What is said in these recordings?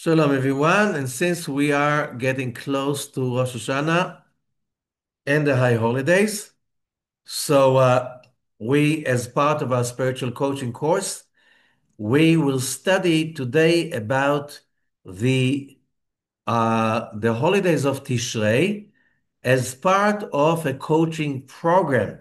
Shalom, everyone. And since we are getting close to Rosh HaShanah and the high holidays, so as part of our spiritual coaching course, we will study today about the the holidays of Tishrei as part of a coaching program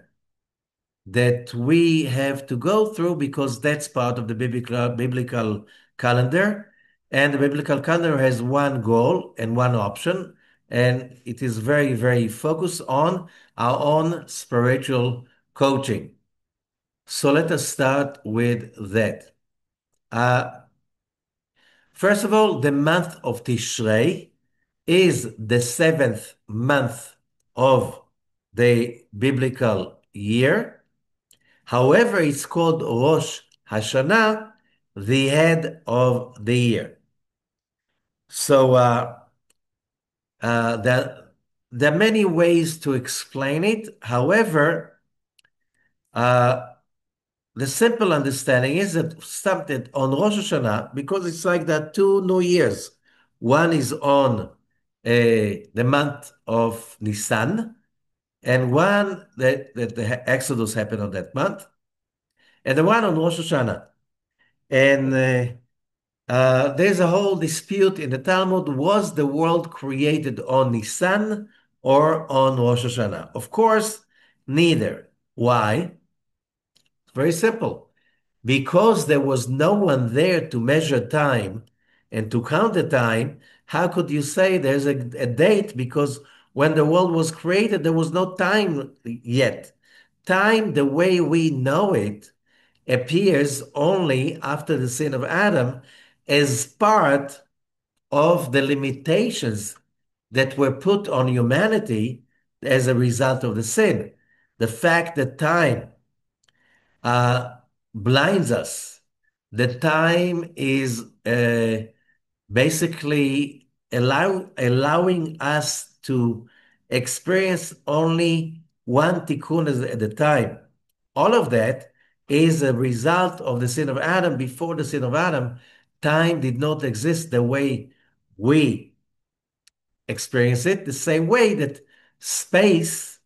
that we have to go through because that's part of the biblical calendar. And the biblical calendar has one goal and one option, and it is very, very focused on our own spiritual coaching. So let us start with that. Uh, First of all, the month of Tishrei is the seventh month of the biblical year. However, it's called Rosh HaShanah, the head of the year. So there are many ways to explain it. However, uh, the simple understanding is that something on Rosh Hashanah, because it's like that two New Years. One is on the month of Nisan, and one that the Exodus happened on that month, and the one on Rosh Hashanah. And there's a whole dispute in the Talmud. Was the world created on Nisan or on Rosh Hashanah? Of course, neither. Why? It's very simple. Because there was no one there to measure time and to count the time, how could you say there's a date? Because when the world was created, there was no time yet. Time, the way we know it, appears only after the sin of Adam as part of the limitations that were put on humanity as a result of the sin. The fact that time uh, blinds us, that time is basically allowing us to experience only one tikkun at a time. All of that is a result of the sin of Adam. Before the sin of Adam, time did not exist the way we experience it, the same way that space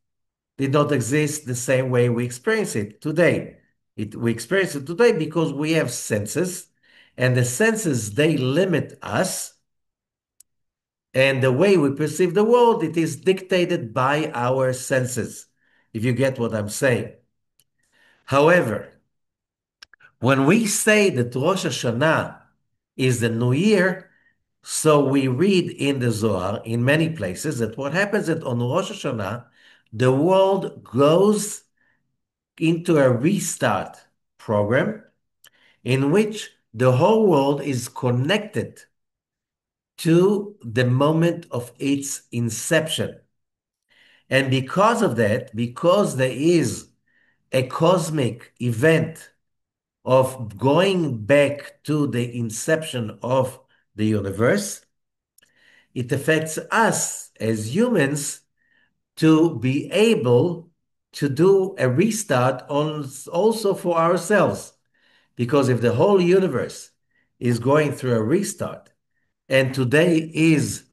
did not exist the same way we experience it today. We experience it today because we have senses, and the senses, they limit us. And the way we perceive the world, it is dictated by our senses, if you get what I'm saying. However, when we say that Rosh Hashanah is the new year, so we read in the Zohar, in many places, that what happens is that on Rosh Hashanah, the world goes into a restart program in which the whole world is connected to the moment of its inception. And because of that, because there is a cosmic event of going back to the inception of the universe, it affects us as humans to be able to do a restart on also for ourselves. Because if the whole universe is going through a restart, and today is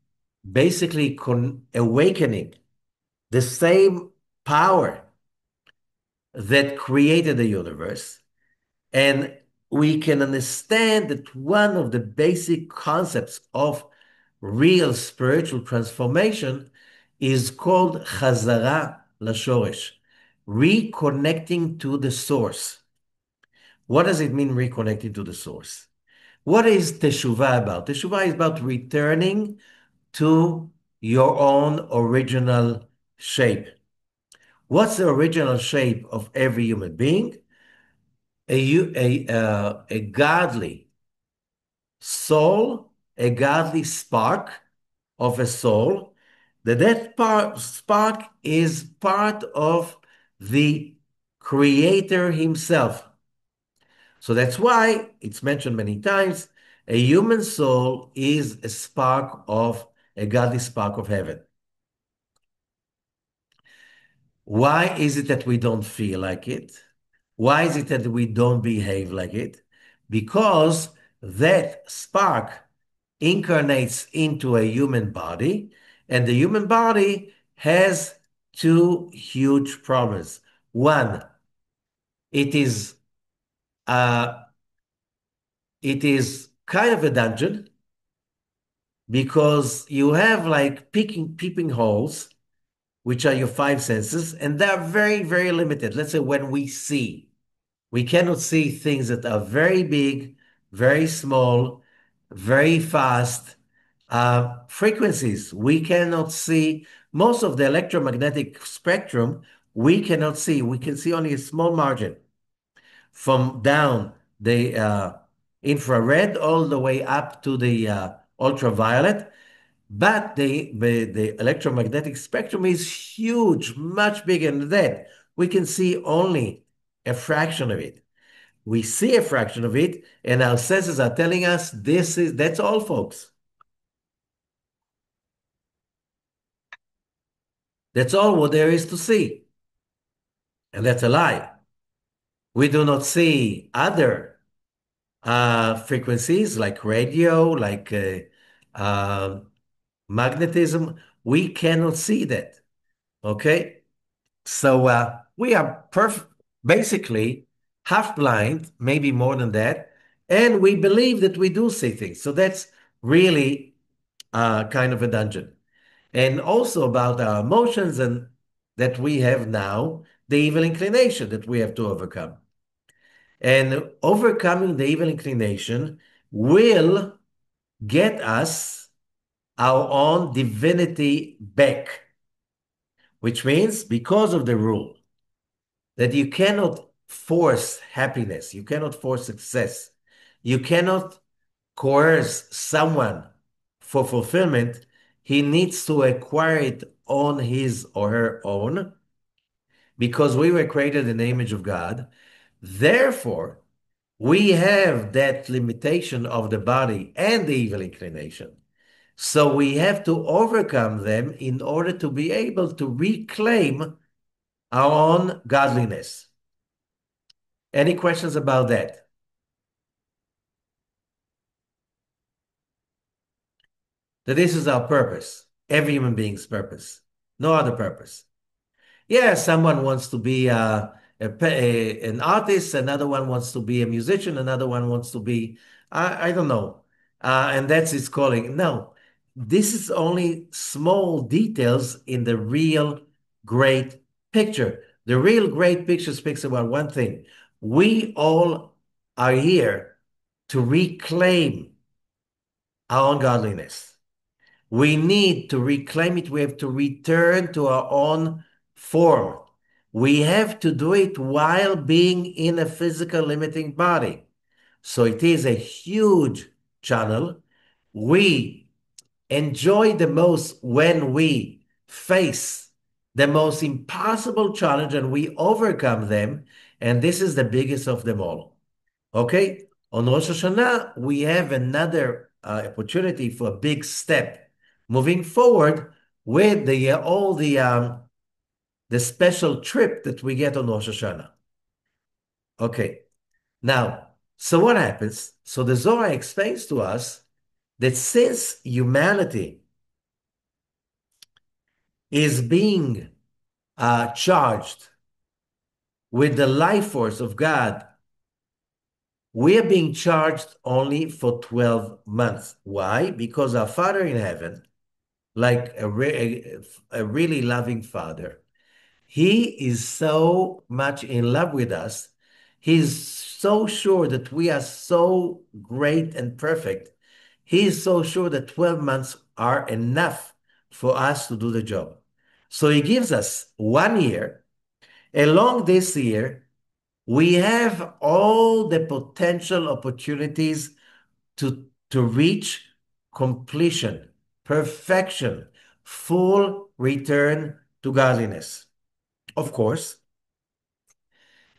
basically awakening the same power that created the universe, and we can understand that one of the basic concepts of real spiritual transformation is called Chazara Lashoresh, reconnecting to the source. What does it mean, reconnecting to the source? What is Teshuvah about? Teshuvah is about returning to your own original shape. What's the original shape of every human being? A godly soul, a godly spark of a soul. That spark is part of the Creator Himself. So that's why it's mentioned many times. A human soul is a spark of a godly spark of heaven. Why is it that we don't feel like it? Why is it that we don't behave like it? Because that spark incarnates into a human body, and the human body has two huge problems. One, it is uh, it is kind of a dungeon because you have like peeping holes, which are your five senses, and they're very, very limited. Let's say when we see, we cannot see things that are very big, very small, very fast. Frequencies, we cannot see most of the electromagnetic spectrum. We cannot see. We can see only a small margin from down the infrared all the way up to the ultraviolet. But the electromagnetic spectrum is huge, much bigger than that. We can see only a fraction of it. We see a fraction of it, and our senses are telling us that's all, folks. That's all what there is to see. And that's a lie. We do not see other frequencies like radio, like uh, magnetism. We cannot see that. Okay. So we are basically half blind, maybe more than that. And we believe that we do see things. So that's really kind of a dungeon. And also about our emotions and that we have now, the evil inclination that we have to overcome. And overcoming the evil inclination will get us our own divinity back, which means because of the rule that you cannot force happiness, you cannot force success, you cannot coerce someone for fulfillment, he needs to acquire it on his or her own because we were created in the image of God. Therefore, we have that limitation of the body and the evil inclination. So we have to overcome them in order to be able to reclaim our own godliness. Any questions about that? That this is our purpose, every human being's purpose, no other purpose. Yeah, someone wants to be an artist, another one wants to be a musician, another one wants to be, I don't know, and that's its calling. No, this is only small details in the real great picture. The real great picture speaks about one thing. We all are here to reclaim our own godliness. We need to reclaim it. We have to return to our own form. We have to do it while being in a physical limiting body. So it is a huge channel. We enjoy the most when we face the most impossible challenge and we overcome them. And this is the biggest of them all. Okay? On Rosh Hashanah, we have another opportunity for a big step moving forward with all the special trip that we get on Rosh Hashanah. Okay. Now, so what happens? So the Zohar explains to us that since humanity is being charged with the life force of God, we are being charged only for 12 months. Why? Because our Father in heaven, like a really loving Father, he is so much in love with us. He's so sure that we are so great and perfect. He is so sure that 12 months are enough for us to do the job. So he gives us 1 year. Along this year, we have all the potential opportunities to reach completion, perfection, full return to godliness. Of course,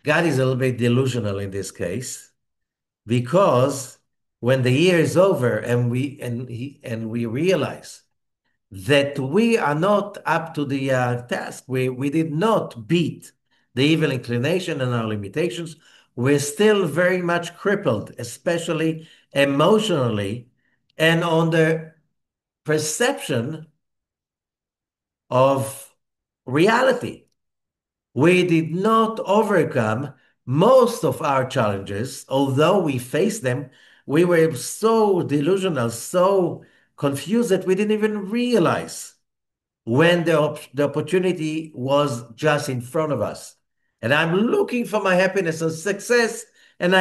God is a little bit delusional in this case because when the year is over and we realize that we are not up to the task, we did not beat the evil inclination and our limitations, we're still very much crippled, especially emotionally and on the perception of reality. We did not overcome most of our challenges, although we faced them. We were so delusional, so confused that we didn't even realize when the opportunity was just in front of us. And I'm looking for my happiness and success, and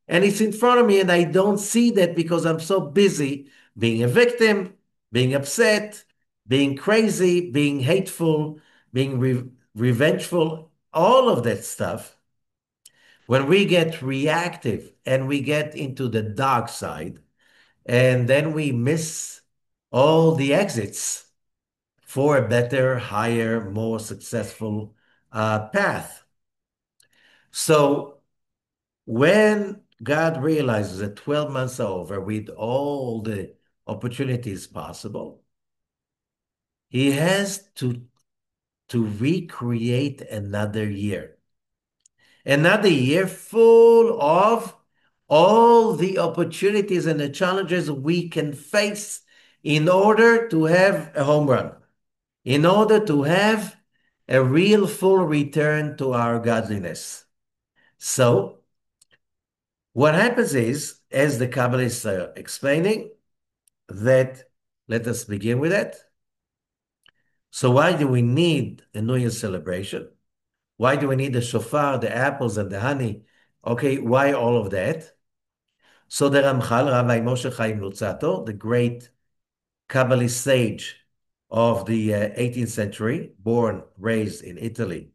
it's in front of me, and I don't see that because I'm so busy being a victim, being upset, being crazy, being hateful, being revengeful, all of that stuff. When we get reactive and we get into the dark side, and then we miss all the exits for a better, higher, more successful path. So when God realizes that 12 months are over with all the opportunities possible, he has to recreate another year. Another year full of all the opportunities and the challenges we can face in order to have a home run, in order to have a real full return to our godliness. So, what happens is, as the Kabbalists are explaining, that let us begin with that. So, why do we need a New Year celebration? Why do we need the shofar, the apples, and the honey? Okay, why all of that? So, the Ramhal, Rabbi Moshe Chaim Luzzatto, the great Kabbalist sage of the 18th century, born, raised in Italy,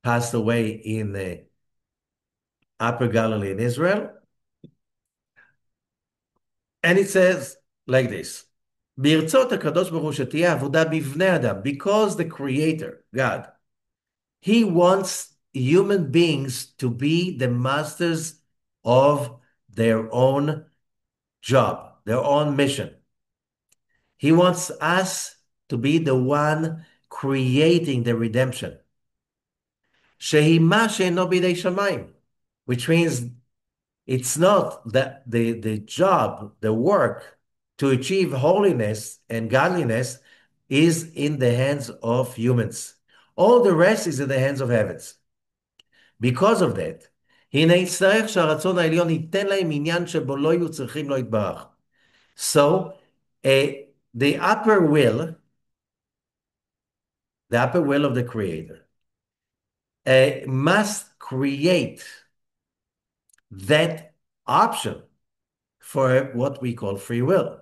passed away in Upper Galilee in Israel. And it says like this, ברצות הקדוש ברוך הוא שתהיה עבודה בבני אדם, because the creator, God, he wants human beings to be the masters of their own job, their own mission. He wants us to be the one creating the redemption. שהיא מה שאינו בידי שמיים, which means it's not that the job, the work to achieve holiness and godliness is in the hands of humans. All the rest is in the hands of heavens. Because of that, הנה יצטרך שהרצון העליון ייתן להם עניין שבו לא יהיו צריכים לו יתברך. So, the upper will of the Creator must create that option for what we call free will.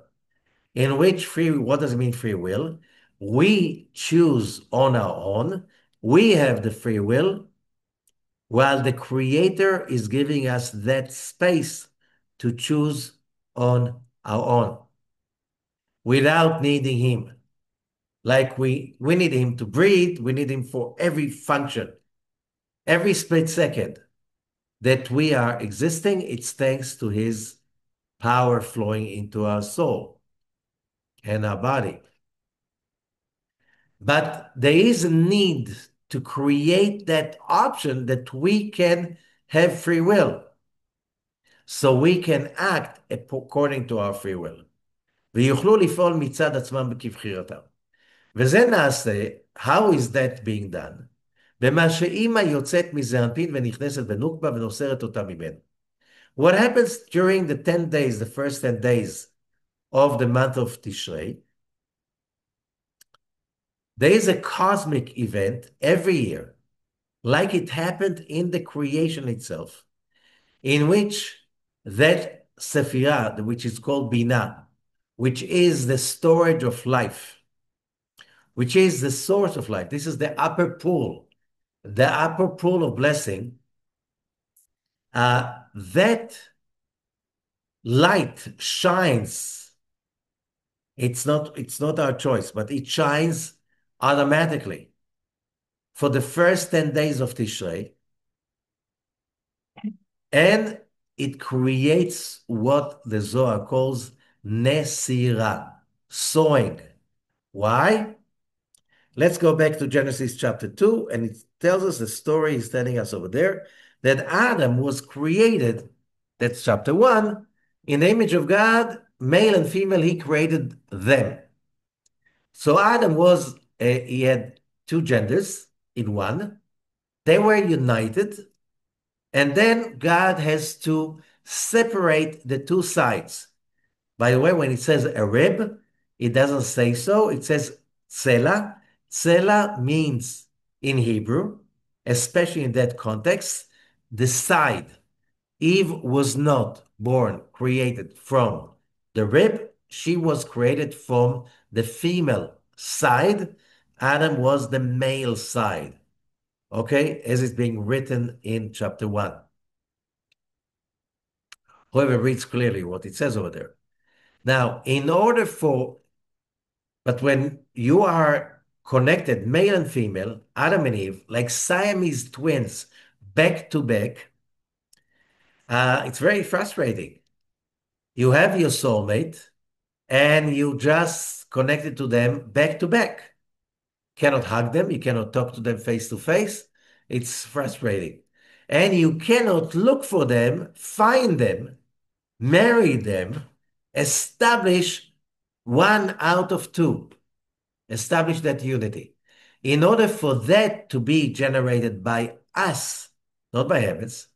In which what does it mean free will? We choose on our own. We have the free will, while the Creator is giving us that space to choose on our own without needing Him. Like we need Him to breathe, we need Him for every function, every split second that we are existing, it's thanks to His power flowing into our soul and our body. But there is a need to create that option that we can have free will. So we can act according to our free will. ויוכלו לפעול מצד עצמם כבחירתם. וזה נעשה, how is that being done? במה שאמא יוצאת מזה אנפין ונכנסת בנוקבה ונוסרת אותה ממנו. What happens during the 10 days, the first 10 days of the month of Tishrei? There is a cosmic event every year, like it happened in the creation itself, in which that Sephirah, which is called Binah, which is the storage of life, which is the source of life. This is the upper pool of blessing. That light shines. It's not our choice, but it shines automatically for the first 10 days of Tishrei, and it creates what the Zohar calls nesira, sowing. Why? Let's go back to Genesis chapter 2, and it tells us the story is telling us over there that Adam was created, that's chapter 1, in the image of God, male and female, he created them. So Adam he had two genders in one. They were united. And then God has to separate the two sides. By the way, when it says a rib, it doesn't say so. It says tsela. Tsela means in Hebrew, especially in that context, the side. Eve was not born, created from the rib. She was created from the female side. Adam was the male side. Okay, as it's being written in chapter 1. Whoever reads clearly what it says over there. Now, but when you are connected, male and female, Adam and Eve, like Siamese twins, back to back, it's very frustrating. You have your soulmate and you just connected to them back to back. Cannot hug them, you cannot talk to them face to face. It's frustrating. And you cannot look for them, find them, marry them, establish one out of two, establish that unity. In order for that to be generated by us, not by heavens,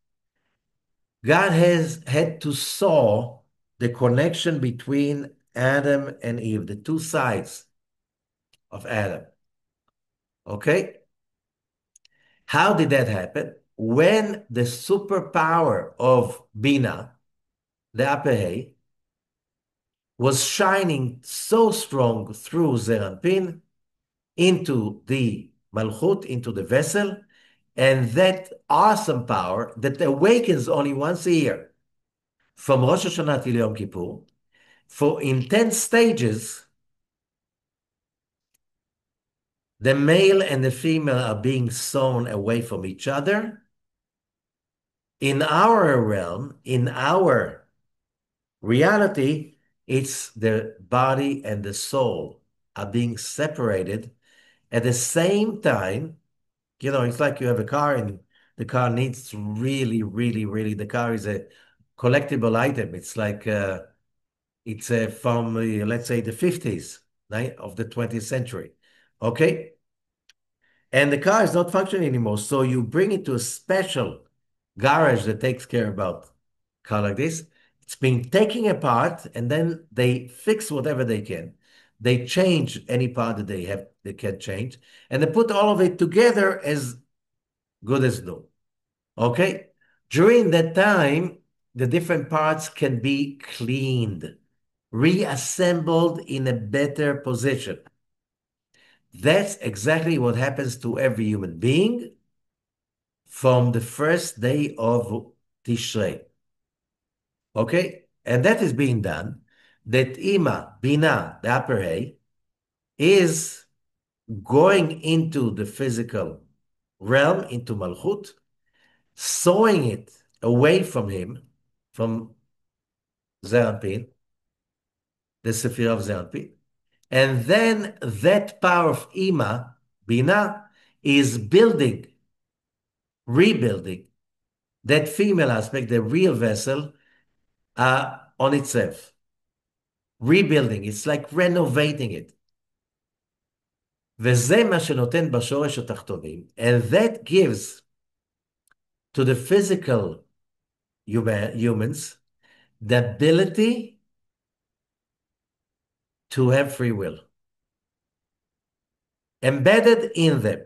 God has had to saw the connection between Adam and Eve, the two sides of Adam. Okay? How did that happen? When the superpower of Bina, the upper hay, was shining so strong through Zeranpin into the Malchut, into the vessel, and that awesome power that awakens only once a year from Rosh HaShanah till Yom Kippur, for in 10 stages, the male and the female are being sewn away from each other. In our realm, in our reality, it's the body and the soul are being separated at the same time. You know, it's like you have a car and the car needs to really, really, really, the car is a collectible item. It's like, it's from, let's say, the 50s, right, of the 20th century. Okay? And the car is not functioning anymore. So you bring it to a special garage that takes care about car like this. It's been taken apart and then they fix whatever they can. They change any part that they can change, and they put all of it together as good as new. Okay? During that time, the different parts can be cleaned, reassembled in a better position. That's exactly what happens to every human being from the first day of Tishrei. Okay? And that is being done. That Ima, Bina, the upper hay, is going into the physical realm, into Malchut, sewing it away from him, from Zeranpin, the Sephirah of Zeranpin. And then that power of Ima, Bina, is rebuilding that female aspect, the real vessel, on itself. Rebuilding, it's like renovating it. וזה מה שנותן בשורש התחתונים, and that gives to the physical humans the ability to have free will embedded in them.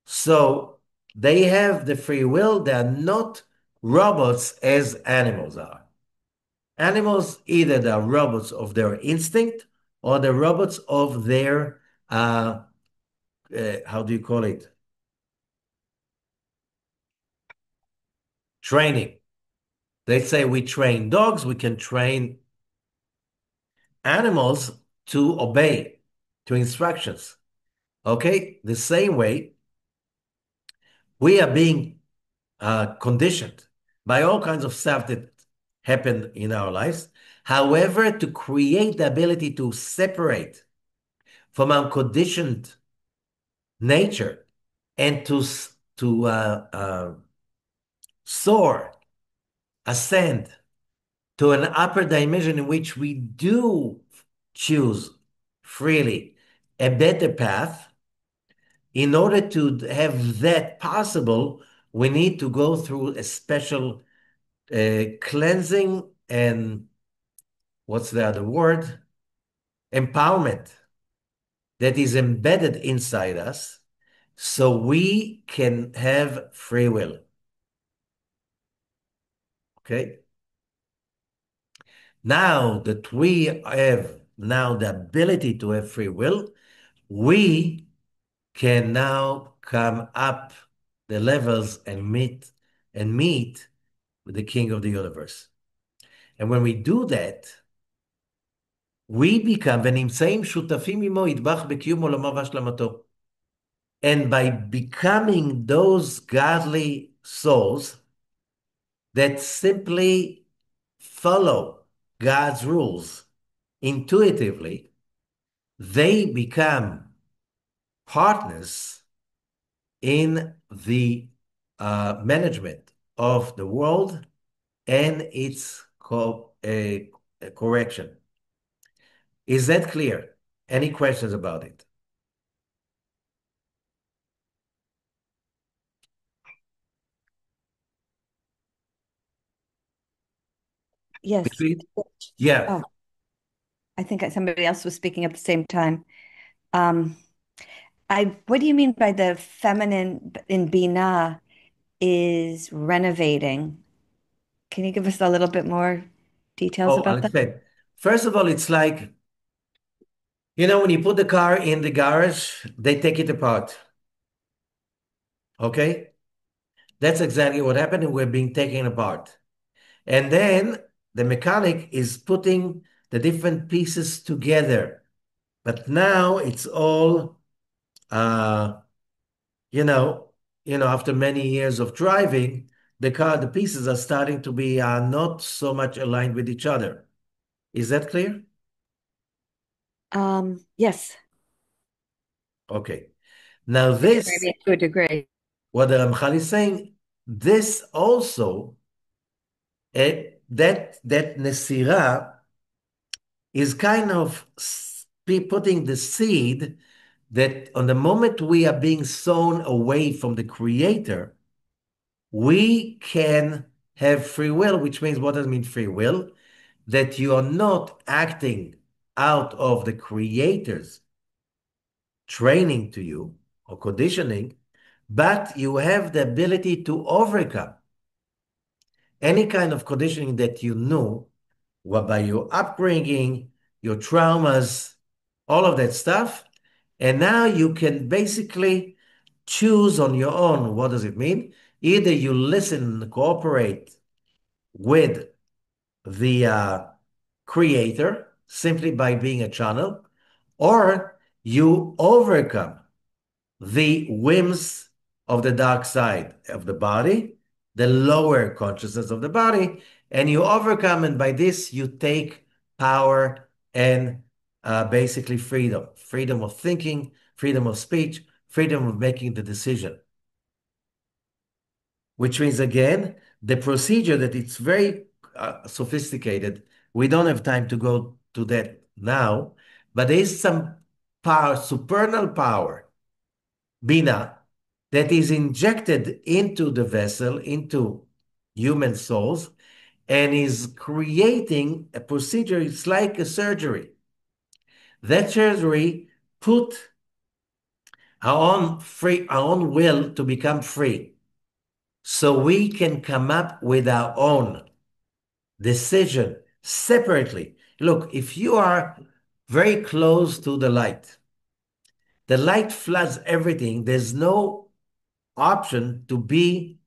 So they have the free will. They are not robots as animals are. Animals, either they are robots of their instinct or the robots of their, how do you call it? Training. They say we train dogs, we can train animals to obey to instructions. Okay? The same way we are being conditioned by all kinds of stuff that happen in our lives. However, to create the ability to separate from our conditioned nature and to soar, ascend to an upper dimension in which we do choose freely a better path. In order to have that possible, we need to go through a special cleansing and what's the other word? Empowerment that is embedded inside us so we can have free will. Okay? Now that we have now the ability to have free will, we can now come up the levels and meet with the King of the universe. And when we do that, we become ונמצאים שותפים עמו ידבח בקיום עולמו והשלמתו. And by becoming those godly souls that simply follow God's rules intuitively, they become partners in the management of the world and its correction. Is that clear? Any questions about it? Yes. Yeah. Oh, I think somebody else was speaking at the same time. What do you mean by the feminine in Binah is renovating? Can you give us a little bit more details Oh, I'll about that? explain. First of all, it's like, when you put the car in the garage, they take it apart. Okay? That's exactly what happened, and we're being taken apart. And then the mechanic is putting the different pieces together. But now it's all, uh, you know, after many years of driving, the pieces are starting to be not so much aligned with each other. Is that clear? Yes, Okay. Now this, maybe to a degree. what the Ramhal is saying, this also, that Nesirah is kind of putting the seed that on the moment we are being sown away from the Creator, we can have free will, which means what does it mean free will? That you are not acting out of the Creator's training to you or conditioning, but you have the ability to overcome any kind of conditioning that you knew by your upbringing, your traumas, all of that stuff. And now you can basically choose on your own. What does it mean? Either you listen and cooperate with the creator simply by being a channel, or you overcome the whims of the dark side of the body, the lower consciousness of the body, and you overcome, and by this you take power and basically freedom of thinking, freedom of speech, freedom of making the decision. Which means, again, the procedure that it's very sophisticated. We don't have time to go to that now, but there is some power, supernal power, Bina, that is injected into the vessel, into human souls, and is creating a procedure. It's like a surgery. That surgery put our own will to become free, so we can come up with our own decision separately. Look, if you are very close to the light floods everything. There's no option to be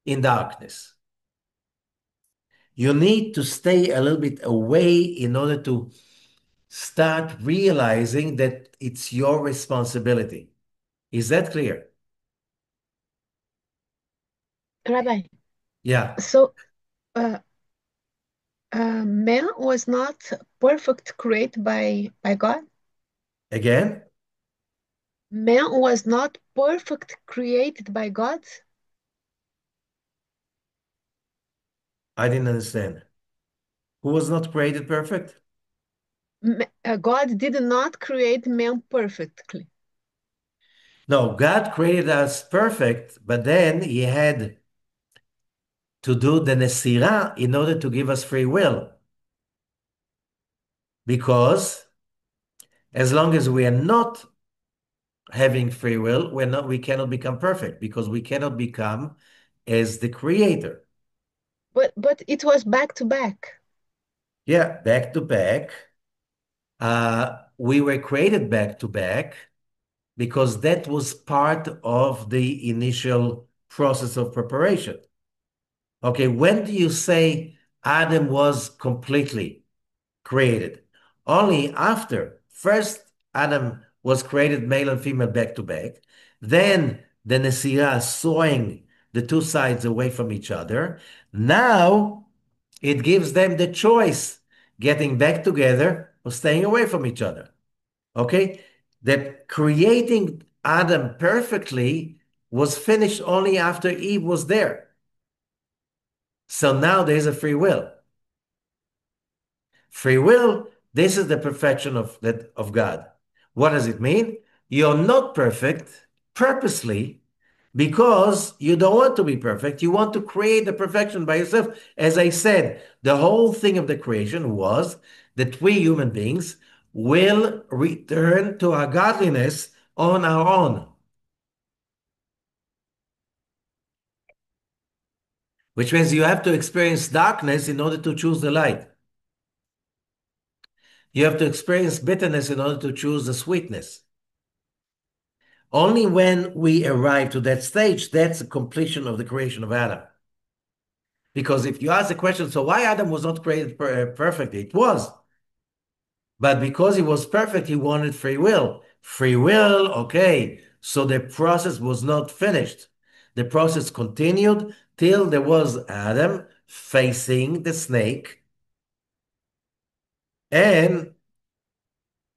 in darkness. You need to stay a little bit away in order to start realizing that it's your responsibility. Is that clear? Rabbi, Yeah. so uh, man was not perfect created by God. Again, Man was not perfect created by God. I didn't understand. Who was not created perfect? God did not create man perfectly. No, God created us perfect, but then he had to do the Nesirah in order to give us free will. Because as long as we are not having free will, we cannot become perfect because we cannot become as the creator. But it was back to back. Yeah, back to back. We were created back to back because that was part of the initial process of preparation. Okay, when do you say Adam was completely created? Only after first Adam was created male and female back to back, then the Nesirah sawing the two sides away from each other. Now it gives them the choice getting back together or staying away from each other. Okay? That creating Adam perfectly was finished only after Eve was there. So now there's a free will. Free will, this is the perfection of God. What does it mean? You're not perfect purposely because you don't want to be perfect. You want to create the perfection by yourself. As I said, the whole thing of the creation was that we human beings will return to our godliness on our own, which means you have to experience darkness in order to choose the light. You have to experience bitterness in order to choose the sweetness. Only when we arrive to that stage, that's the completion of the creation of Adam. Because if you ask the question, so why Adam was not created perfectly? It was. But because he was perfect, he wanted free will. Free will, okay. So the process was not finished. The process continued till there was Adam facing the snake and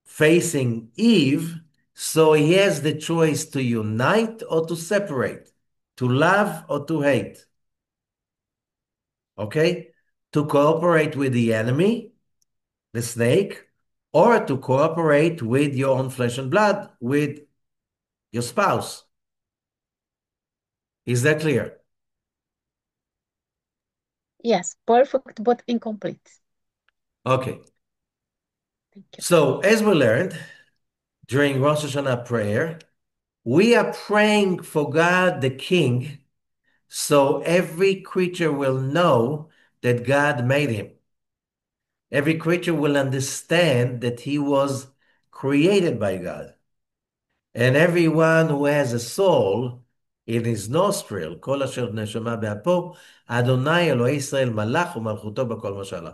facing Eve. So he has the choice to unite or to separate, to love or to hate. Okay? To cooperate with the enemy, the snake, or to cooperate with your own flesh and blood, with your spouse. Is that clear? Yes, perfect but incomplete. Okay. Thank you. So, as we learned during Rosh HaShanah prayer, we are praying for God the King so every creature will know that God made him. Every creature will understand that he was created by God. And everyone who has a soul in his nostril, כל אשר נשמה באפו, אדוני אלוהי ישראל מלך ומלכותו בכל משלה.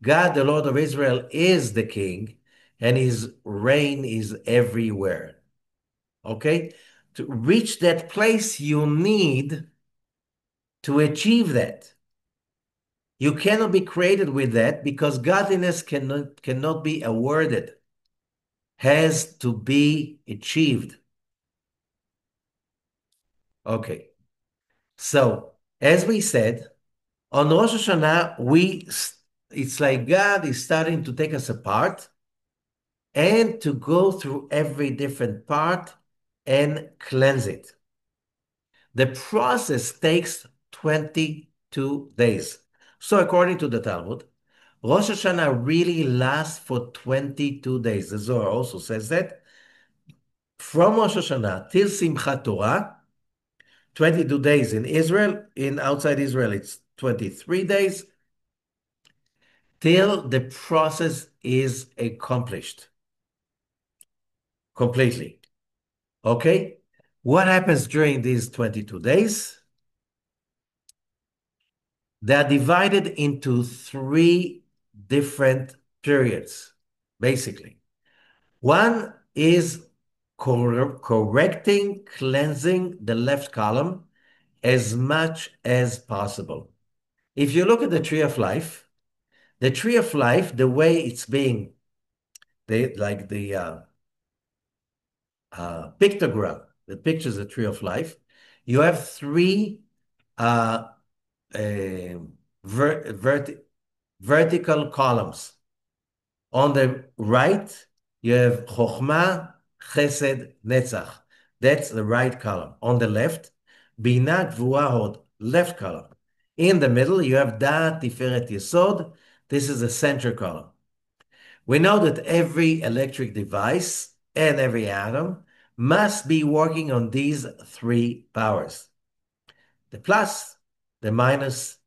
God, the Lord of Israel, is the king, and his reign is everywhere. Okay? To reach that place, you need to achieve that. You cannot be created with that because godliness cannot be awarded, has to be achieved. Okay. So, as we said, on Rosh Hashanah, it's like God is starting to take us apart and to go through every different part and cleanse it. The process takes 22 days. So, according to the Talmud, Rosh Hashanah really lasts for 22 days. The Zohar also says that. From Rosh Hashanah till Simchat Torah, 22 days in Israel. In outside Israel, it's 23 days till the process is accomplished completely. Okay? What happens during these 22 days? They are divided into three different periods, basically. One is correcting, cleansing the left column as much as possible. If you look at the tree of life, the way it's being, like the pictogram that pictures the tree of life, you have three uh, vert vertical columns. On the right, you have Chokhmah, Chesed, Netzach. That's the right column. On the left, Binah, Gvura, Hod, left column. In the middle, you have Da'at, Tiferet, Yesod. This is the center column. We know that every electric device and every atom must be working on these three powers: the plus, the minus,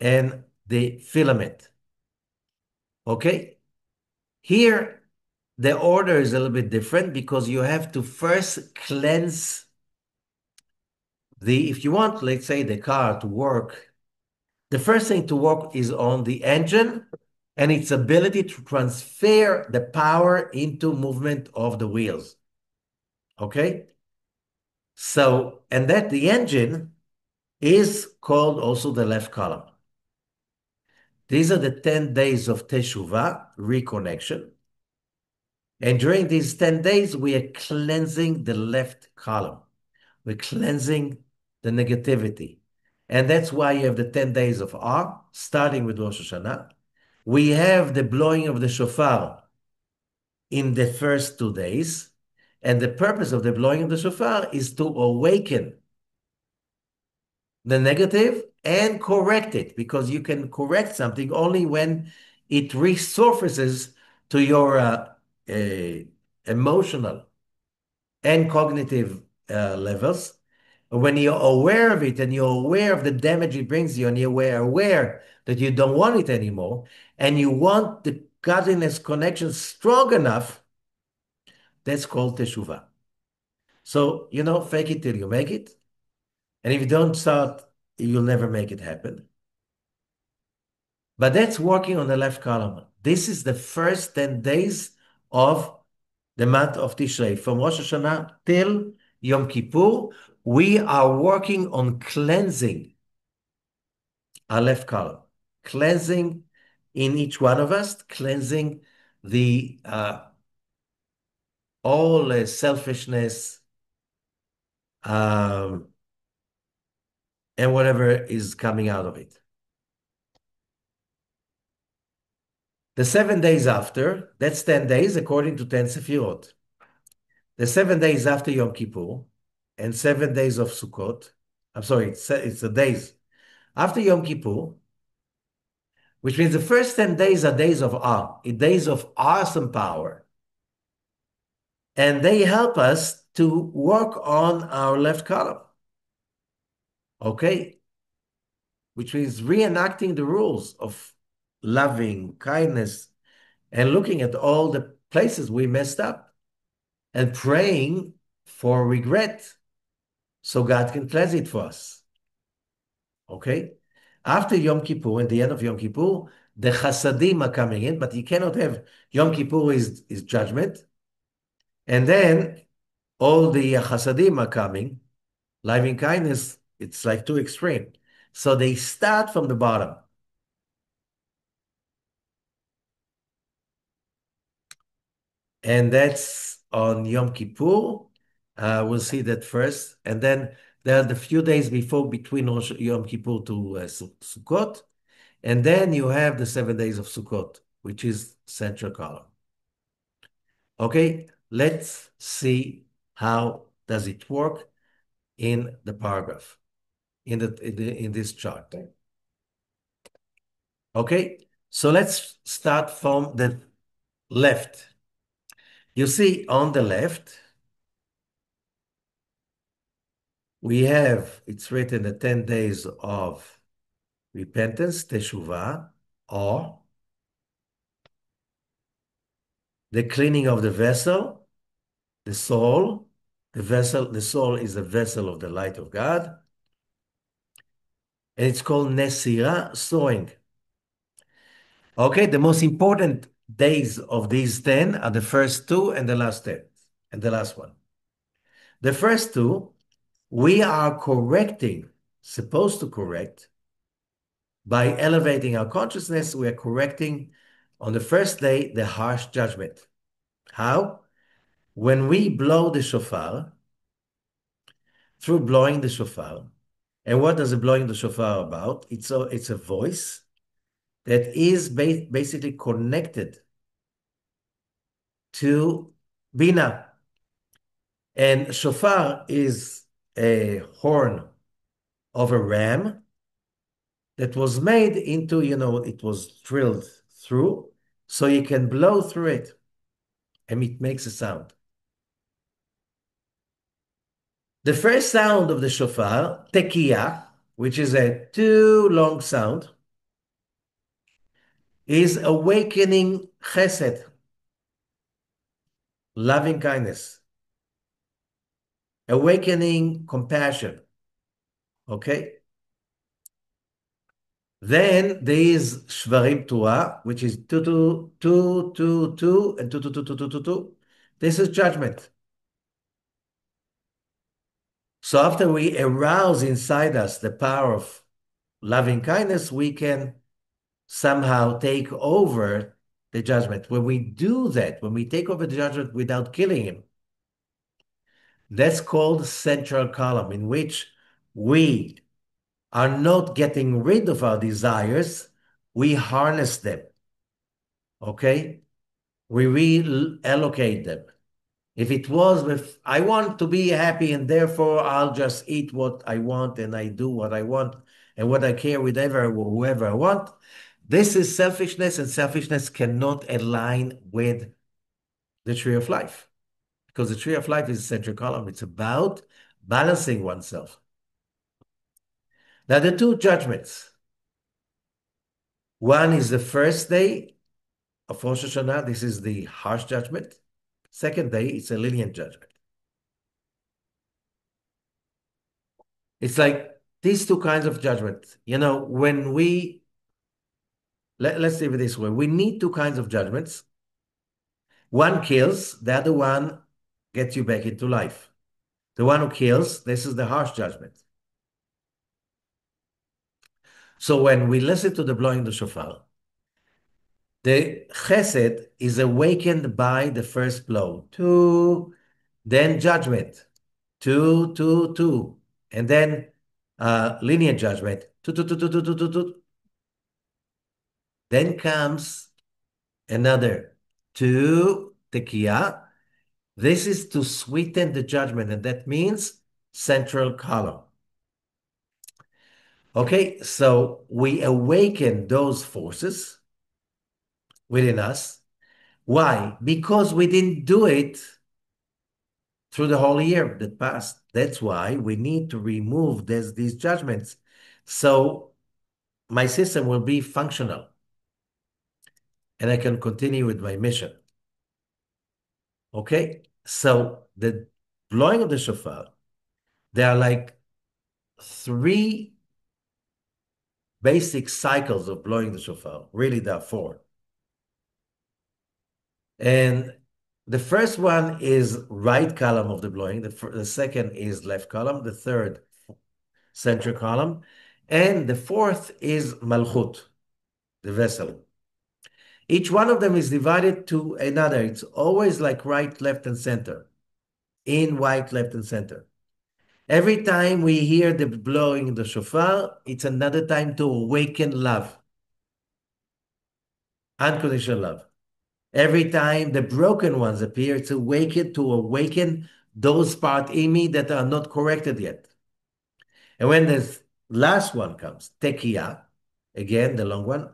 and the filament. Okay? Here, the order is a little bit different because you have to first cleanse if you want, let's say, the car to work, the first thing to work is on the engine and its ability to transfer the power into movement of the wheels. Okay? So, and that the engine is called also the left column. These are the 10 days of Teshuvah, reconnection. And during these 10 days, we are cleansing the left column. We're cleansing the negativity. And that's why you have the 10 days of awe, starting with Rosh HaShanah. We have the blowing of the shofar in the first 2 days. And the purpose of the blowing of the shofar is to awaken the negative and correct it, because you can correct something only when it resurfaces to your emotional and cognitive levels. When you're aware of it and you're aware of the damage it brings you and you're aware that you don't want it anymore and you want the godliness connection strong enough, that's called teshuvah. So, fake it till you make it. And if you don't start, you'll never make it happen. But that's working on the left column. This is the first 10 days of the month of Tishrei. From Rosh Hashanah till Yom Kippur, we are working on cleansing our left column, cleansing in each one of us, cleansing the all selfishness and whatever is coming out of it. The 7 days after, that's 10 days according to 10 Sefirot. The 7 days after Yom Kippur and 7 days of Sukkot, I'm sorry, it's the days after Yom Kippur, which means the first 10 days are days of awe, days of awesome power. And they help us to work on our left column. Okay? Which means reenacting the rules of loving, kindness, and looking at all the places we messed up and praying for regret so God can cleanse it for us. Okay? After Yom Kippur, at the end of Yom Kippur, the Chasadim are coming in, but you cannot have Yom Kippur is judgment. And then all the Chasadim are coming. Loving kindness, it's like too extreme. So they start from the bottom. And that's on Yom Kippur. We'll see that first. And then there are the few days before between Yom Kippur to Sukkot. And then you have the 7 days of Sukkot, which is central column. Okay, let's see how does it work in the paragraph, in this chart. Okay, so let's start from the left. You see on the left, we have, it's written the 10 days of repentance, teshuvah, or the cleaning of the vessel, the soul. The soul is a vessel of the light of God. And it's called Nesira, sowing. Okay, the most important days of these 10 are the first two and the last 10, and the last one. The first two, we are supposed to correct, by elevating our consciousness, we are correcting on the first day the harsh judgment. How? When we blow the shofar, through blowing the shofar, and what does the blowing the shofar about? It's a voice that is basically connected to Bina. And shofar is a horn of a ram that was made into, it was drilled through, so you can blow through it, and it makes a sound. The first sound of the shofar, tekiah, which is a too long sound, is awakening chesed, loving kindness, awakening compassion. Okay? Then there is shvarim tuah, which is two, two, two, two, two, and two, two, two, two, two, two, two. This is judgment. So after we arouse inside us the power of loving kindness, we can somehow take over the judgment. When we do that, when we take over the judgment without killing him, that's called central column, in which we are not getting rid of our desires, we harness them. Okay? We reallocate them. If it was with, I want to be happy and therefore I'll just eat what I want and I do what I want and what I care with whoever I want, this is selfishness, and selfishness cannot align with the tree of life, because the tree of life is a central column. It's about balancing oneself. Now, the two judgments. One is the first day of Rosh HaShanah. This is the harsh judgment. Second day, it's a lenient judgment. It's like these two kinds of judgment. When let's say it this way, we need two kinds of judgments. One kills, the other one gets you back into life. The one who kills, this is the harsh judgment. So when we listen to the blowing the shofar, the chesed is awakened by the first blow. Two, then judgment. Two, two, two. And then lenient judgment. Two, two, two, two, two, two, two, two. Then comes another two, tekiah. This is to sweeten the judgment, and that means central column. Okay, so we awaken those forces within us. Why? Because we didn't do it through the whole year that passed. That's why we need to remove these judgments, so my system will be functional and I can continue with my mission. Okay, so the blowing of the shofar, there are like three basic cycles of blowing the shofar. Really, there are four. And the first one is right column of the blowing. The second is left column. The third, central column. And the fourth is malchut, the vessel. Each one of them is divided to another. It's always like right, left, and center. In, white, left, and center. Every time we hear the blowing the shofar, it's another time to awaken love, unconditional love. Every time the broken ones appear, it's to awaken those parts in me that are not corrected yet. And when the last one comes, tekiah, again, the long one,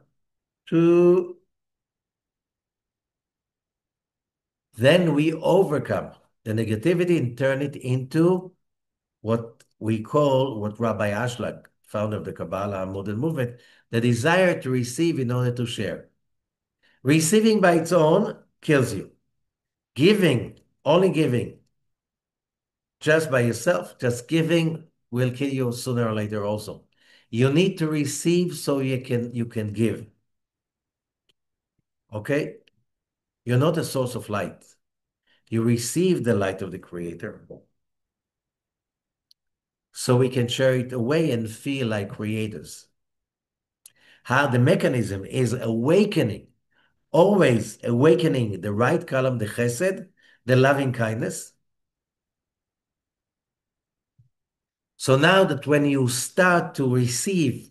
to then we overcome the negativity and turn it into what Rabbi Ashlag, founder of the Kabbalah modern movement, the desire to receive in order to share. Receiving by its own kills you. Giving, only giving, just by yourself, just giving will kill you sooner or later also. You need to receive so you can give. Okay? You're not a source of light. You receive the light of the Creator, so we can share it away and feel like creators. How the mechanism is awakening, always awakening the right column, the chesed, the loving kindness. So now that when you start to receive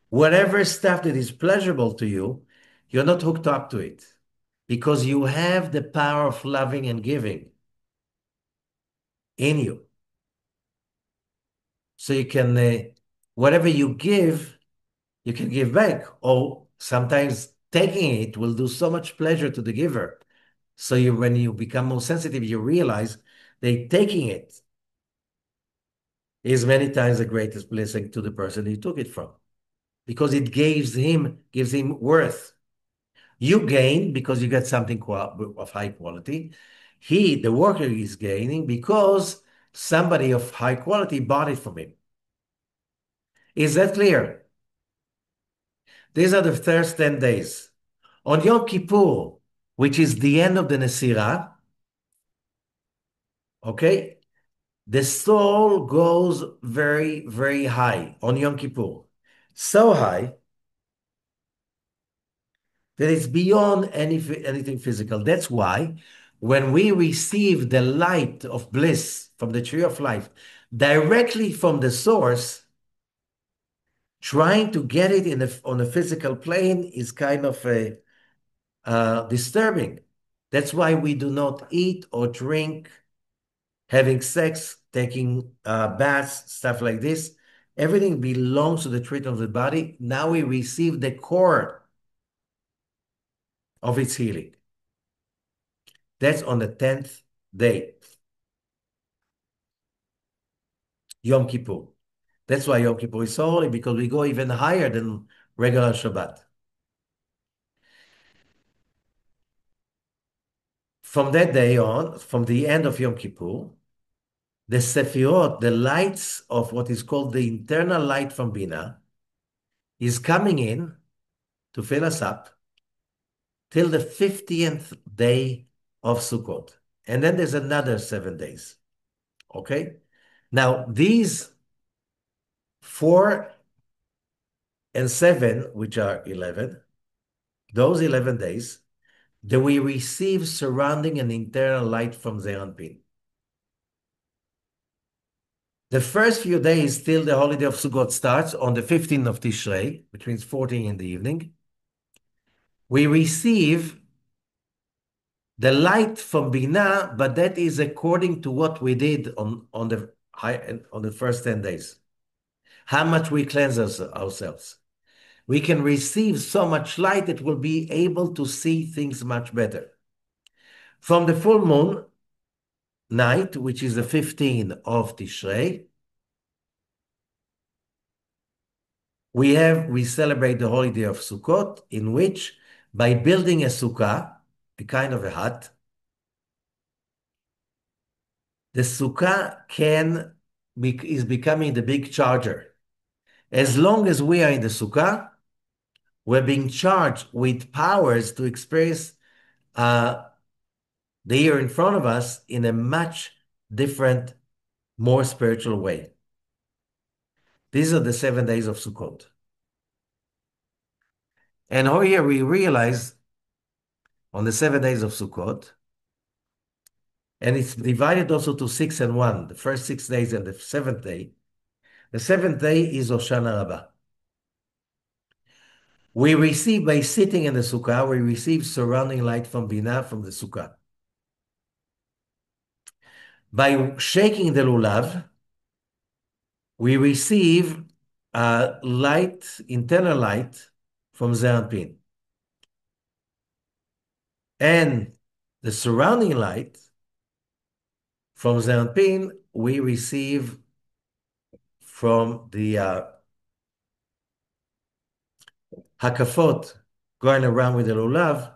Whatever stuff that is pleasurable to you, you're not hooked up to it because you have the power of loving and giving in you. So you can, whatever you can give back. Or sometimes taking it will do so much pleasure to the giver. So when you become more sensitive, you realize that taking it is many times the greatest blessing to the person you took it from, because it gives him worth. You gain because you get something of high quality. The worker, is gaining because somebody of high quality bought it from him. Is that clear? These are the first 10 days. On Yom Kippur, which is the end of the Nesirah, okay, the soul goes very, very high on Yom Kippur. So high that it's beyond anything physical. That's why when we receive the light of bliss from the tree of life directly from the source, trying to get it on a physical plane is kind of disturbing. That's why we do not eat or drink, having sex, taking baths, stuff like this. Everything belongs to the treatment of the body. Now we receive the core of its healing. That's on the 10th day, Yom Kippur. That's why Yom Kippur is so holy, because we go even higher than regular Shabbat. From that day on, from the end of Yom Kippur, the Sefirot, the lights of what is called the internal light from Bina, is coming in to fill us up till the 50th day of Sukkot. And then there's another 7 days. Okay? Now, these 4 and 7, which are 11, those 11 days, that we receive surrounding an internal light from Zeranpin. The first few days till the holiday of Sukkot starts on the 15th of Tishrei, which means 14 in the evening, we receive the light from Bina, but that is according to what we did on the first 10 days. How much we cleanse ourselves. We can receive so much light that we'll be able to see things much better. From the full moon night, which is the 15th of Tishrei, we celebrate the holiday of Sukkot, in which by building a sukkah, a kind of a hut, the sukkah is becoming the big charger. As long as we are in the sukkah, we're being charged with powers to experience the year in front of us in a much different, more spiritual way. These are the 7 days of Sukkot. And over here we realize on the 7 days of Sukkot, and it's divided also to 6 and 1, the first 6 days and the 7th day. The 7th day is Hoshana Rabbah. We receive, by sitting in the sukkah, we receive surrounding light from Bina, from the sukkah. By shaking the lulav, we receive light, internal light from Zeranpin. And the surrounding light from Zeranpin, we receive from the hakafot going around with the lulav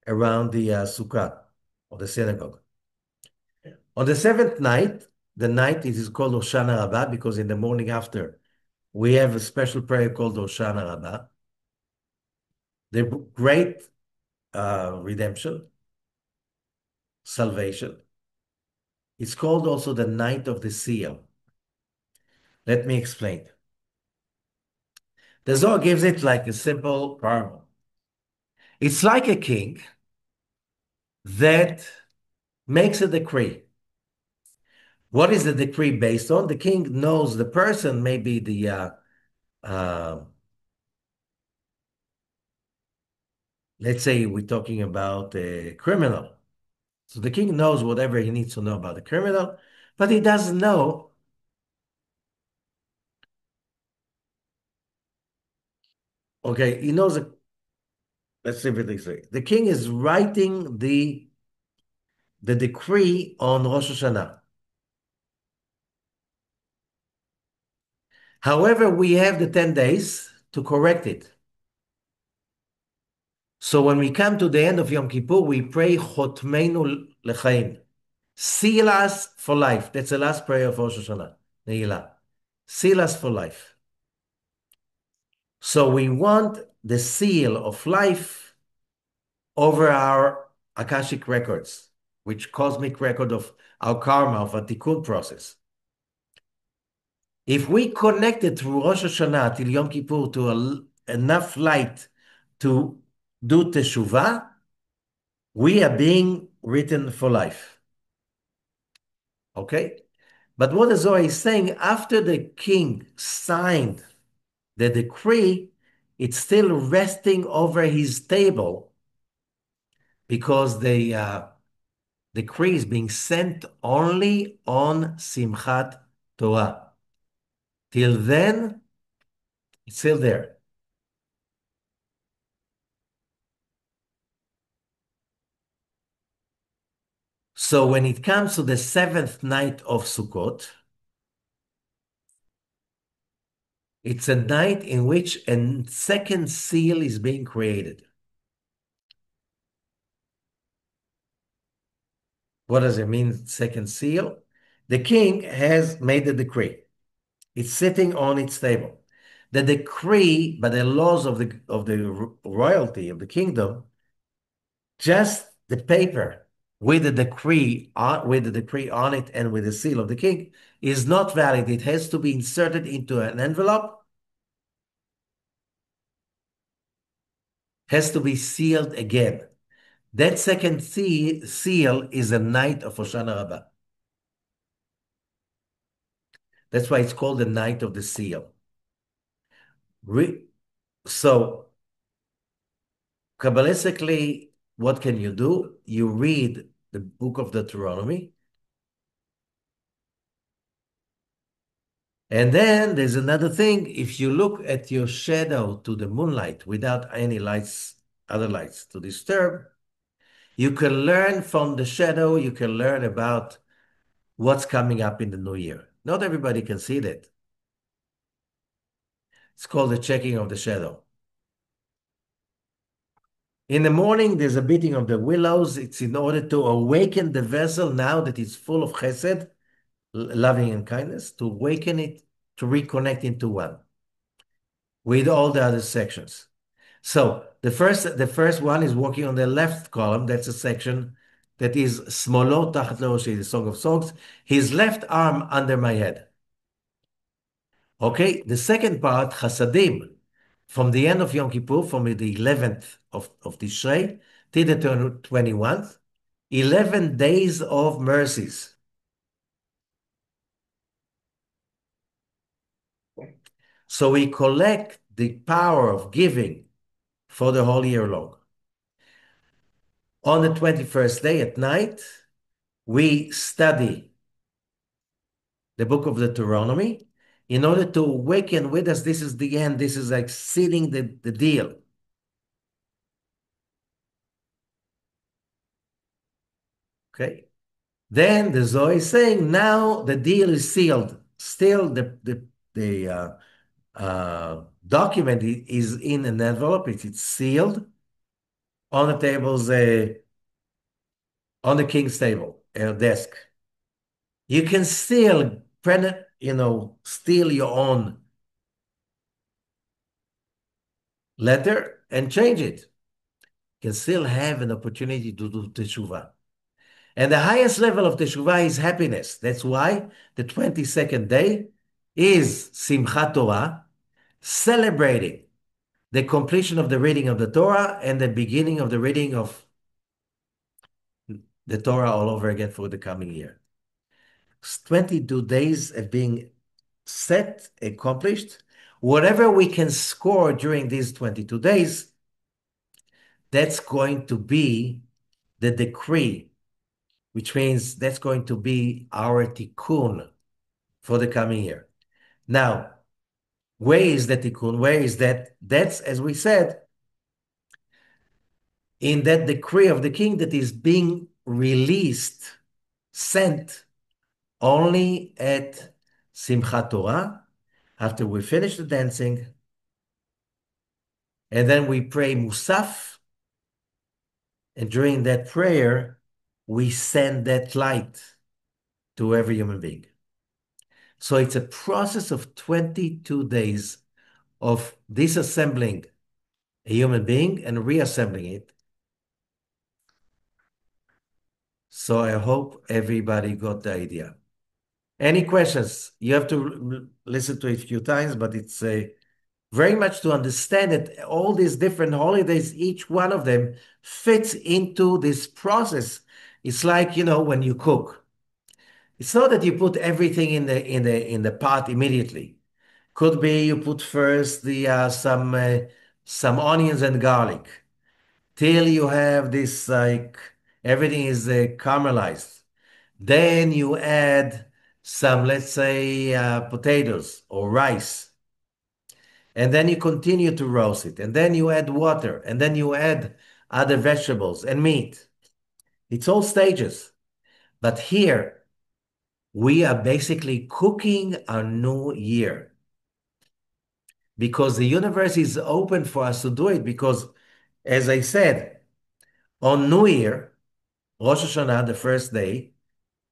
around the sukkah or the synagogue. On the 7th night, the night it is called Hoshana Rabbah, because in the morning after we have a special prayer called Hoshana Rabbah, the great redemption, salvation. It's called also the night of the seal. Let me explain. The Zohar gives it like a simple parable. It's like a king that makes a decree. What is the decree based on? The king knows the person, maybe the let's say we're talking about a criminal. So the king knows whatever he needs to know about the criminal, but he doesn't know. Okay, he knows. Let's see what they say. The king is writing the decree on Rosh HaShanah. However, we have the 10 days to correct it. So when we come to the end of Yom Kippur, we pray Chotmeinu Lechaim. Seal us for life. That's the last prayer of Rosh Hashanah. Ne'ilah. Seal us for life. So we want the seal of life over our Akashic records, which cosmic record of our karma, of a tikkun process. If we connect it through Rosh Hashanah till Yom Kippur to enough light to do teshuvah, we are being written for life. Okay? But what the Zohar is saying, after the king signed the decree, it's still resting over his table because the decree is being sent only on Simchat Torah. Till then, it's still there. So when it comes to the seventh night of Sukkot, it's a night in which a second seal is being created. What does it mean, second seal? The king has made the decree. It's sitting on its table. The decree, by the laws of the royalty of the kingdom, just the paper with the decree on it and with the seal of the king is not valid. It has to be inserted into an envelope, has to be sealed again. That second seal is a night of Hoshana Rabbah. That's why it's called the night of the seal. So, Kabbalistically, what can you do? You read the book of Deuteronomy, and then there's another thing. If you look at your shadow to the moonlight without any lights, other lights to disturb, you can learn from the shadow, you can learn about what's coming up in the new year. Not everybody can see that. It's called the checking of the shadow. In the morning, there's a beating of the willows. It's in order to awaken the vessel now that it's full of chesed, loving and kindness, to awaken it, to reconnect into one with all the other sections. So the first one is working on the left column. That's a section that is Smolo Tachat Leroshi, the Song of Songs, his left arm under my head. Okay, the second part, Chasadim, from the end of Yom Kippur, from the 11th of Tishrei till the 21st, 11 days of mercies. So we collect the power of giving for the whole year long. On the 21st day at night, we study the book of Deuteronomy in order to awaken with us. This is the end. This is like sealing the deal. Okay. Then the Zohar is saying, now the deal is sealed. Still, the document is in an envelope. It's sealed on the tables, on the king's table, desk. You can still print, steal your own letter and change it. You can still have an opportunity to do teshuvah. And the highest level of teshuvah is happiness. That's why the 22nd day is Simchat Torah, celebrating the completion of the reading of the Torah and the beginning of the reading of the Torah all over again for the coming year. 22 days of being set, accomplished. Whatever we can score during these 22 days, that's going to be the decree, which means that's going to be our tikkun for the coming year. Now, where is the tikkun? Where is that? That's, as we said, in that decree of the king that is being released, sent only at Simchat Torah, after we finish the dancing, and then we pray Musaf, and during that prayer, we send that light to every human being. So it's a process of 22 days of disassembling a human being and reassembling it. So I hope everybody got the idea. Any questions? You have to listen to it a few times, but it's very much to understand that all these different holidays, each one of them fits into this process. It's like, when you cook. It's not that you put everything in the pot immediately. Could be you put first the some onions and garlic till you have this like everything is caramelized. Then you add some, let's say, potatoes or rice, and then you continue to roast it, and then you add water, and then you add other vegetables and meat. It's all stages. But here we are basically cooking our new year because the universe is open for us to do it. Because, as I said, on New Year, Rosh Hashanah, the first day,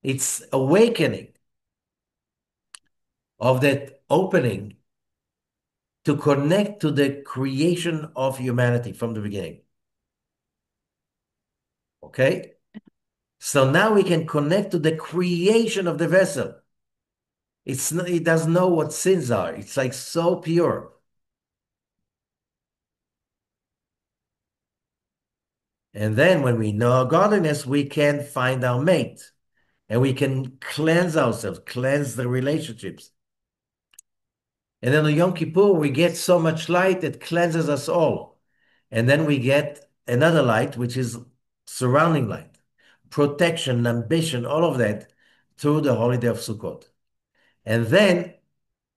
it's awakening of that opening to connect to the creation of humanity from the beginning. Okay? So now we can connect to the creation of the vessel. It doesn't know what sins are. It's like so pure. And then when we know our godliness, we can find our mate and we can cleanse ourselves, cleanse the relationships. And then on Yom Kippur, we get so much light that cleanses us all. And then we get another light, which is surrounding light, protection, ambition, all of that through the holiday of Sukkot. And then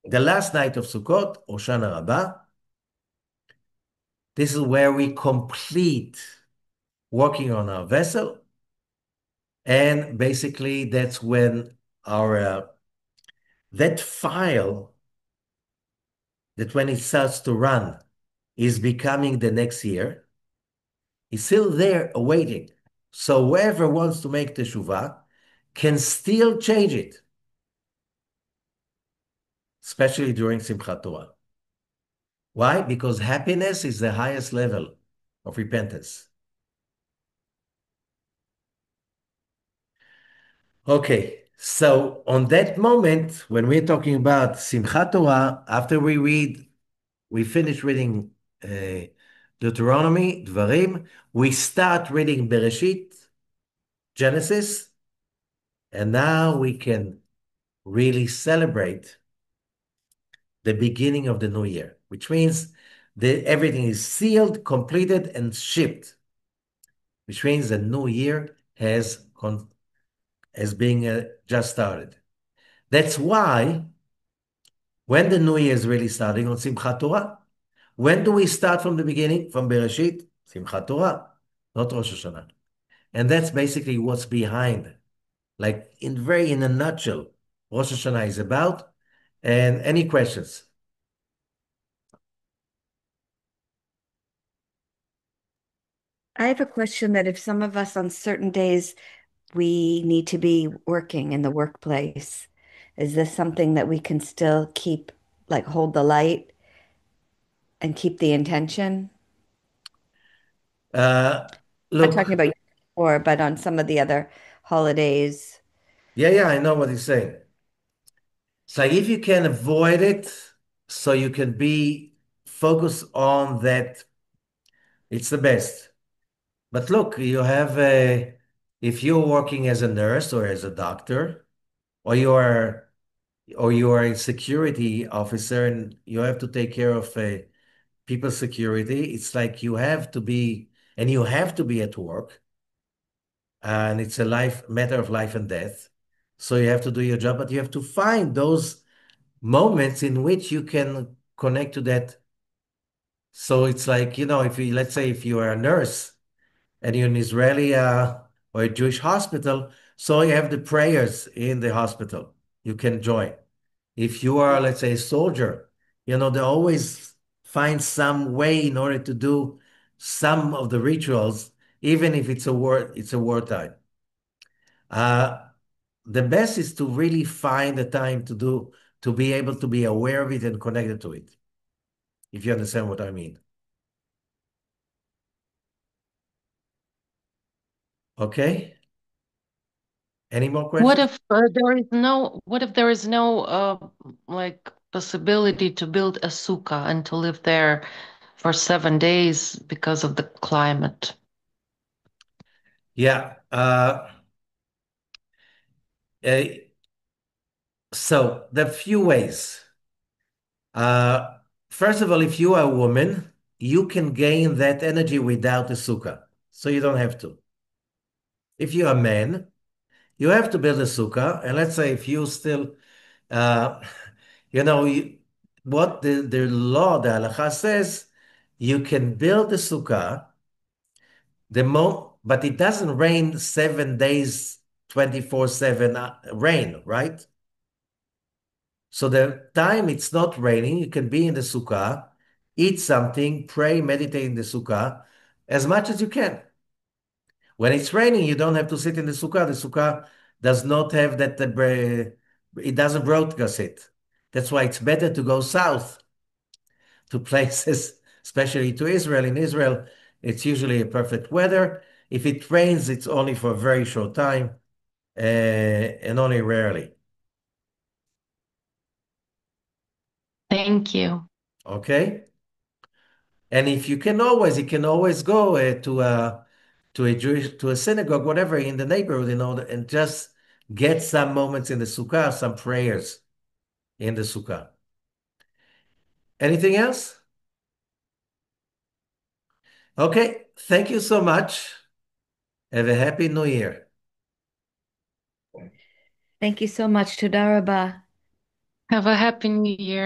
the last night of Sukkot, Hoshana Rabbah, this is where we complete working on our vessel. And basically, that's when our that file, that when it starts to run, is becoming the next year, is still there awaiting. So whoever wants to make teshuvah can still change it, especially during Simchat Torah. Why? Because happiness is the highest level of repentance. Okay, so on that moment, when we're talking about Simchat Torah, after we finish reading Deuteronomy, Dvarim, we start reading Bereshit, Genesis, and now we can really celebrate the beginning of the new year, which means that everything is sealed, completed, and shipped, which means the new year has being just started. That's why when the new year is really starting on Simchat Torah, when do we start from the beginning? From Bereshit, Simchat Torah, not Rosh Hashanah. And that's basically what's behind, like in a nutshell, Rosh Hashanah is about. And any questions? I have a question that if some of us on certain days we need to be working in the workplace, is this something that we can still keep, like hold the light and keep the intention? Uh, I'm not talking Look, about or, but on some of the other holidays. yeah, I know what he's saying. It's like if you can avoid it, so you can be focused on that, it's the best. But look, if you're working as a nurse or as a doctor, or you are a security officer and you have to take care of people's security, it's like you have to be and you have to be at work, and it's a life matter of life and death. So you have to do your job, but you have to find those moments in which you can connect to that. So it's like, if you, let's say, if you are a nurse and you're in Israeli or a Jewish hospital, so you have the prayers in the hospital. You can join. If you are, let's say, a soldier, they always find some way in order to do some of the rituals, even if it's a wartime. Uh, the best is to really find the time to be able to be aware of it and connected to it, if you understand what I mean. Okay? Any more What questions? if there is no like possibility to build a sukkah and to live there for 7 days because of the climate? Yeah. Uh, so there are few ways. Uh, First of all, if you are a woman, you can gain that energy without a sukkah. So you don't have to. If you're a man, you have to build a sukkah. And let's say if you still, uh, you know, you, what the law, the halacha says, you can build a sukkah but it doesn't rain 7 days, 24/7 rain, right? So the time it's not raining, you can be in the sukkah, eat something, pray, meditate in the sukkah as much as you can. When it's raining, you don't have to sit in the sukkah. The sukkah does not have that, it doesn't broadcast it. That's why it's better to go south to places, especially to Israel. In Israel, it's usually a perfect weather. If it rains, it's only for a very short time and only rarely. Thank you. Okay? And if you can always go to a synagogue, whatever in the neighborhood, and just get some moments in the sukkah, some prayers in the sukkah. Anything else? Okay, thank you so much. Have a happy New Year. Thank you so much. Toda rabah. Have a happy new year.